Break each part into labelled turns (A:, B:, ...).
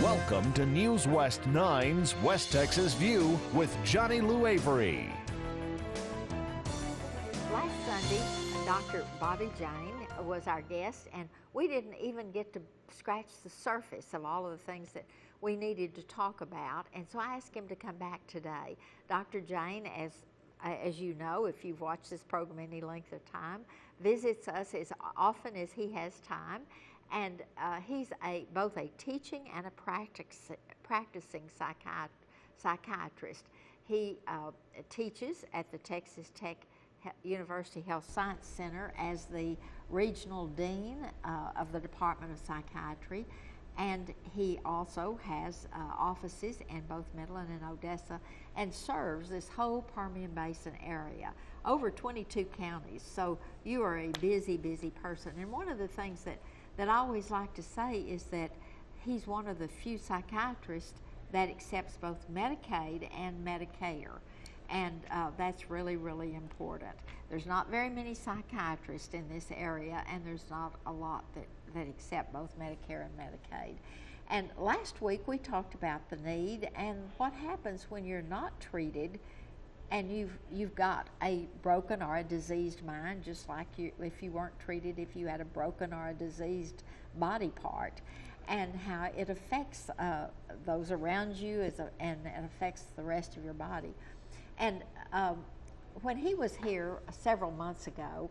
A: Welcome to News West 9's West Texas View with Johnny Lou Avery.
B: Last Sunday, Dr. Bobby Jain was our guest, and we didn't even get to scratch the surface of all of the things that we needed to talk about, and so I asked him to come back today. Dr. Jain, as you know, if you've watched this program any length of time, visits us as often as he has time, and he's both a teaching and a practicing psychiatrist. He teaches at the Texas Tech University Health Science Center as the regional dean of the Department of Psychiatry, and he also has offices in both Midland and Odessa and serves this whole Permian Basin area, over 22 counties. So you are a busy, busy person. And one of the things that I always like to say is that he's one of the few psychiatrists that accepts both Medicaid and Medicare. And that's really, really important. There's not very many psychiatrists in this area, and there's not a lot that accept both Medicare and Medicaid. And last week we talked about the need and what happens when you're not treated and you've got a broken or a diseased mind, just like if you weren't treated, if you had a broken or a diseased body part, and how it affects those around you and it affects the rest of your body. And when he was here several months ago,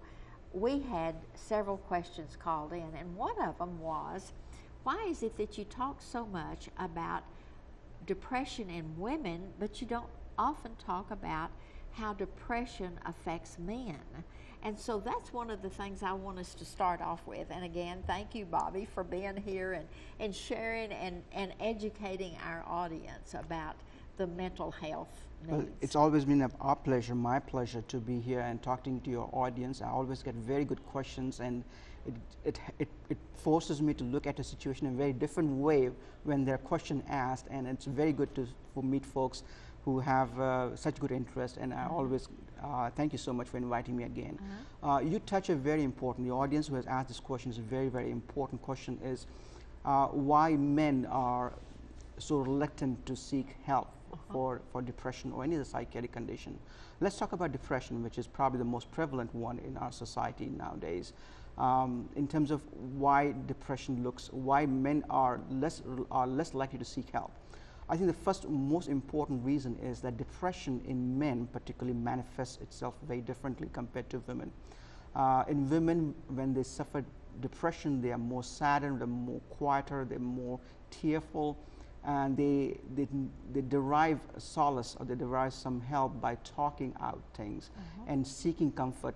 B: we had several questions called in, and one of them was, why is it that you talk so much about depression in women, but you don't often talk about how depression affects men? And so that's one of the things I want us to start off with. And again, thank you, Bobby, for being here and sharing and educating our audience about the mental health needs.
C: Well, it's always been our pleasure, my pleasure, to be here and talking to your audience. I always get very good questions, and it forces me to look at a situation in a very different way when there are questions asked, and it's very good to meet folks who have such good interest, and I always thank you so much for inviting me again. You touch a very important, the audience who has asked this question is a very, very important question, is why men are so reluctant to seek help for depression or any other psychiatric condition. Let's talk about depression, which is probably the most prevalent one in our society nowadays. In terms of why depression why men are less likely to seek help. I think the first most important reason is that depression in men particularly manifests itself very differently compared to women. In women, when they suffer depression, they are more saddened, they're more quieter, they're more tearful, and they derive solace, or they derive some help by talking out things and seeking comfort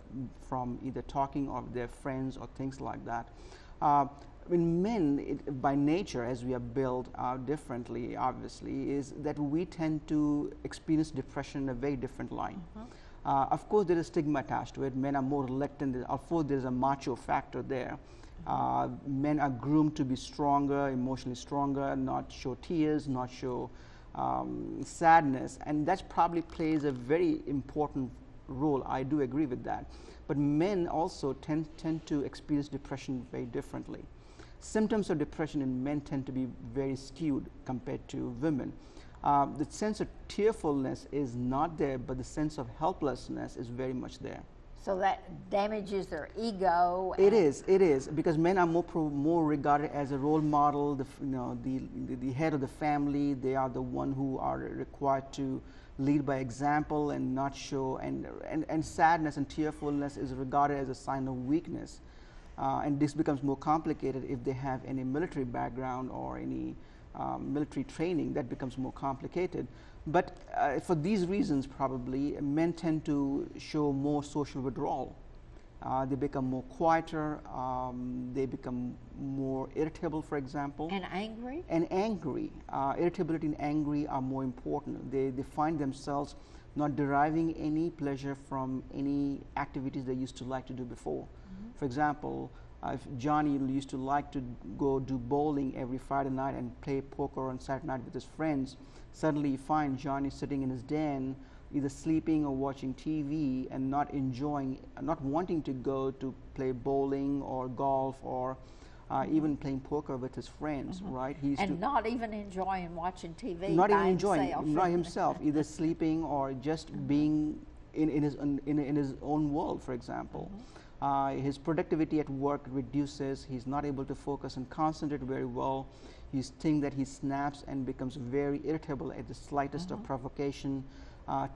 C: from either talking or their friends or things like that. In men, by nature, as we are built differently, obviously, is that we tend to experience depression in a very different line. Of course, there is stigma attached to it. Men are more reluctant. Of course, there's a macho factor there. Men are groomed to be stronger, emotionally stronger, not show tears, not show sadness, and that probably plays a very important role. I do agree with that. But men also tend to experience depression very differently. Symptoms of depression in men tend to be very skewed compared to women. The sense of tearfulness is not there, but the sense of helplessness is very much there.
B: So that damages their ego.
C: It is, because men are more regarded as a role model, the head of the family. They are the one who are required to lead by example and not show, and sadness and tearfulness is regarded as a sign of weakness. And this becomes more complicated if they have any military background or any military training. That becomes more complicated. But for these reasons, probably, men tend to show more social withdrawal. They become more quieter, they become more irritable, for example.
B: And angry?
C: And angry. Irritability and angry are more important. They find themselves not deriving any pleasure from any activities they used to like to do before. For example, if Johnny used to like to go do bowling every Friday night and play poker on Saturday night with his friends, suddenly you find Johnny sitting in his den, either sleeping or watching TV and not enjoying, not wanting to go to play bowling or golf or even playing poker with his friends, right? He used
B: And not even enjoying watching TV
C: not
B: by
C: even enjoying,
B: himself.
C: not himself, either sleeping or just being in his own world, for example. His productivity at work reduces. He's not able to focus and concentrate very well. You think that he snaps and becomes very irritable at the slightest of provocation.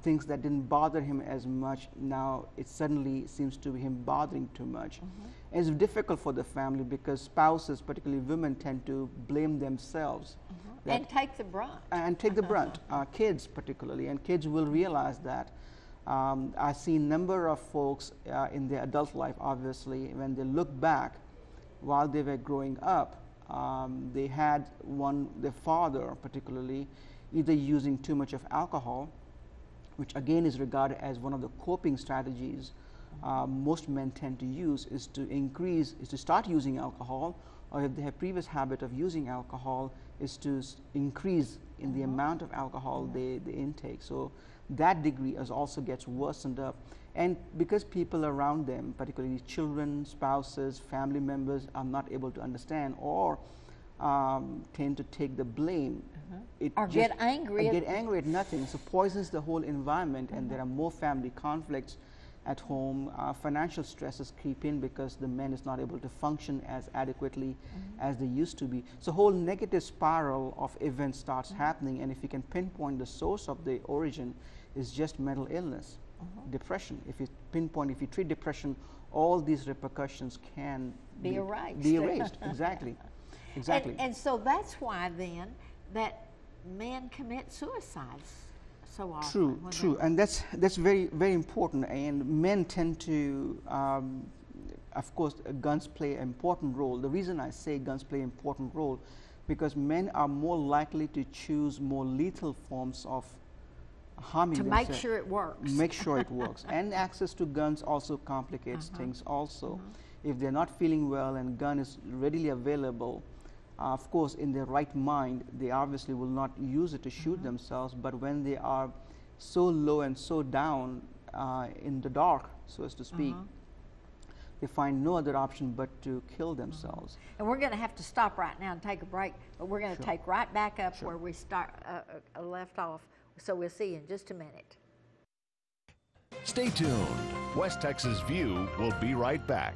C: Things that didn't bother him as much, now it suddenly seems to be him bothering too much. And it's difficult for the family because spouses, particularly women, tend to blame themselves.
B: And take the brunt.
C: And take the brunt. Kids particularly, and kids will realize that. I've seen a number of folks in their adult life, obviously, when they look back while they were growing up, they had their father particularly, either using too much of alcohol, which again is regarded as one of the coping strategies most men tend to use, is to start using alcohol, or if they have previous habit of using alcohol, is to increase in the amount of alcohol they intake. So that degree also gets worsened up. And because people around them, particularly children, spouses, family members, are not able to understand or tend to take the blame,
B: Or get angry
C: at nothing, so poisons the whole environment, and there are more family conflicts at home. Financial stresses creep in because the man is not able to function as adequately as they used to be. So whole negative spiral of events starts happening, and if you can pinpoint the source of the origin, is just mental illness, depression. If you treat depression, all these repercussions can
B: be erased.
C: Be erased, exactly. Exactly.
B: And so that's why then that men commit suicides so often.
C: True, and that's very, very important. And men tend to, of course, guns play an important role. The reason I say guns play an important role, because men are more likely to choose more lethal forms of harming themselves.
B: To make sure it works.
C: Make sure it works. And access to guns also complicates things also. If they're not feeling well and gun is readily available, of course, in their right mind, they obviously will not use it to shoot themselves, but when they are so low and so down in the dark, so as to speak, they find no other option but to kill themselves.
B: And we're going to have to stop right now and take a break, but we're going to take right back up where we left off, so we'll see you in just a minute.
A: Stay tuned. West Texas View will be right back.